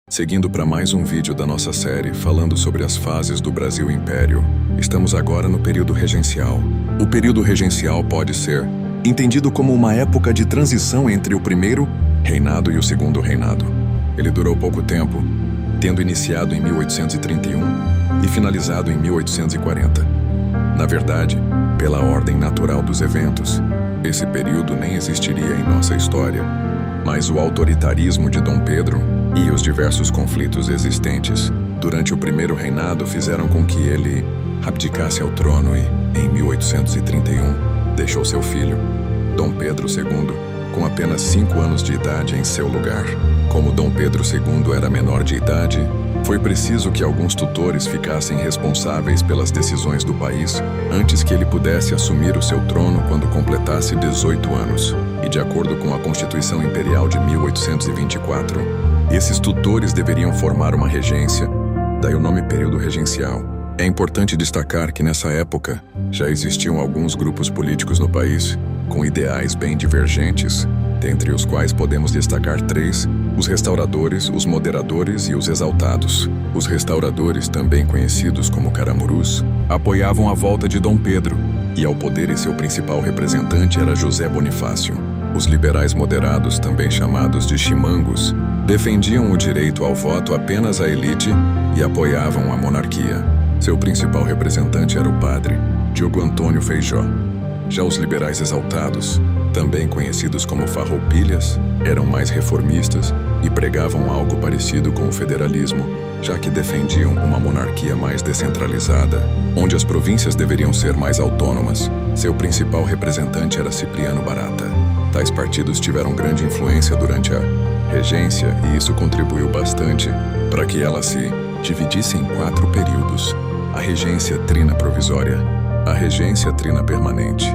Seguindo para mais um vídeo da nossa série falando sobre as fases do Brasil Império, estamos agora no período regencial. O período regencial pode ser entendido como uma época de transição entre o primeiro reinado e o segundo reinado. Ele durou pouco tempo, tendo iniciado em 1831 e finalizado em 1840. Na verdade, pela ordem natural dos eventos, esse período nem existiria em nossa história, mas o autoritarismo de Dom Pedro e os diversos conflitos existentes durante o primeiro reinado fizeram com que ele abdicasse ao trono e, em 1831, deixou seu filho, Dom Pedro II, com apenas 5 anos de idade em seu lugar. Como Dom Pedro II era menor de idade, foi preciso que alguns tutores ficassem responsáveis pelas decisões do país antes que ele pudesse assumir o seu trono quando completasse 18 anos. E de acordo com a Constituição Imperial de 1824, esses tutores deveriam formar uma regência, daí o nome período regencial. É importante destacar que nessa época já existiam alguns grupos políticos no país com ideais bem divergentes, dentre os quais podemos destacar 3: os restauradores, os moderadores e os exaltados. Os restauradores, também conhecidos como caramurus, apoiavam a volta de Dom Pedro, e ao poder seu principal representante era José Bonifácio. Os liberais moderados, também chamados de chimangos, defendiam o direito ao voto apenas à elite e apoiavam a monarquia. Seu principal representante era o padre Diogo Antônio Feijó. Já os liberais exaltados, também conhecidos como farroupilhas, eram mais reformistas e pregavam algo parecido com o federalismo, já que defendiam uma monarquia mais descentralizada, onde as províncias deveriam ser mais autônomas. Seu principal representante era Cipriano Barata. Tais partidos tiveram grande influência durante a regência e isso contribuiu bastante para que ela se dividisse em 4 períodos: a regência trina provisória, a regência trina permanente,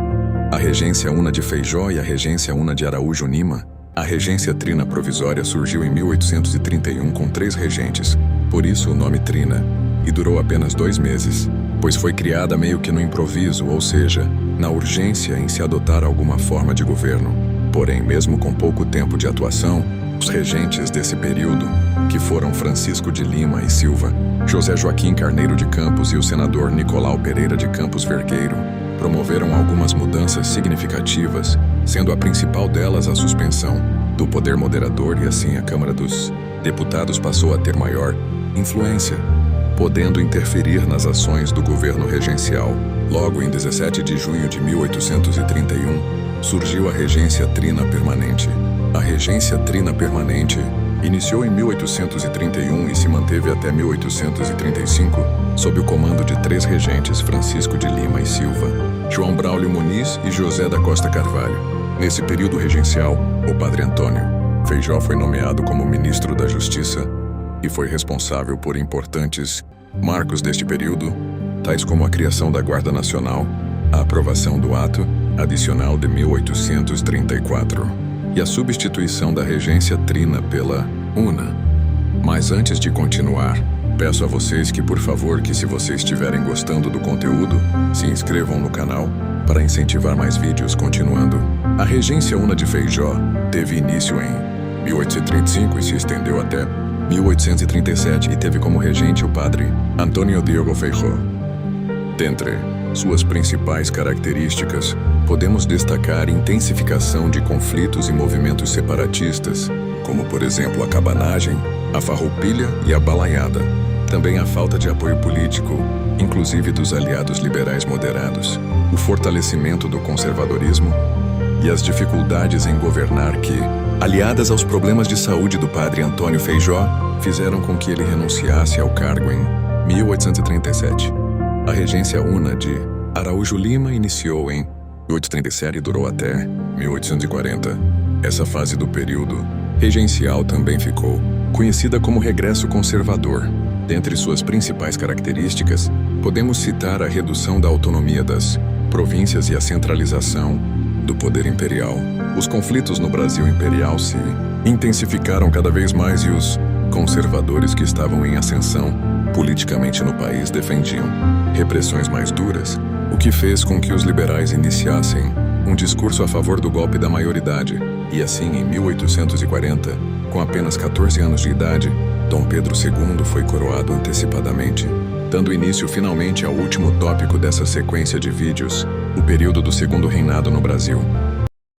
a regência una de Feijó e a regência una de Araújo Lima. A regência trina provisória surgiu em 1831 com 3 regentes, por isso o nome trina, e durou apenas 2 meses, pois foi criada meio que no improviso, ou seja, na urgência em se adotar alguma forma de governo. Porém, mesmo com pouco tempo de atuação, os regentes desse período, que foram Francisco de Lima e Silva, José Joaquim Carneiro de Campos e o senador Nicolau Pereira de Campos Vergueiro, promoveram algumas mudanças significativas, sendo a principal delas a suspensão do poder moderador e assim a Câmara dos Deputados passou a ter maior influência, podendo interferir nas ações do governo regencial. Logo em 17 de junho de 1831, surgiu a regência trina permanente. A regência trina permanente iniciou em 1831 e se manteve até 1835, sob o comando de 3 regentes, Francisco de Lima e Silva, João Braulio Muniz e José da Costa Carvalho. Nesse período regencial, o padre Antônio Feijó foi nomeado como ministro da Justiça e foi responsável por importantes marcos deste período, tais como a criação da Guarda Nacional, a aprovação do Ato Adicional de 1834 e a substituição da regência trina pela una. Mas antes de continuar, peço a vocês que, por favor, que se vocês estiverem gostando do conteúdo, se inscrevam no canal para incentivar mais vídeos. Continuando, a regência una de Feijó teve início em 1835 e se estendeu até 1837 e teve como regente o padre Antônio Diogo Feijó. Dentre suas principais características, podemos destacar intensificação de conflitos e movimentos separatistas, como por exemplo a cabanagem, a farroupilha e a balaiada. Também a falta de apoio político, inclusive dos aliados liberais moderados, o fortalecimento do conservadorismo e as dificuldades em governar que, aliadas aos problemas de saúde do padre Antônio Feijó, fizeram com que ele renunciasse ao cargo em 1837. A regência una de Araújo Lima iniciou em 1837 e durou até 1840. Essa fase do período regencial também ficou conhecida como regresso conservador. Dentre suas principais características, podemos citar a redução da autonomia das províncias e a centralização do poder imperial. Os conflitos no Brasil imperial se intensificaram cada vez mais e os conservadores que estavam em ascensão politicamente no país defendiam repressões mais duras, o que fez com que os liberais iniciassem um discurso a favor do golpe da maioridade, e assim, em 1840, Com apenas 14 anos de idade, Dom Pedro II foi coroado antecipadamente, dando início finalmente ao último tópico dessa sequência de vídeos, o período do Segundo Reinado no Brasil.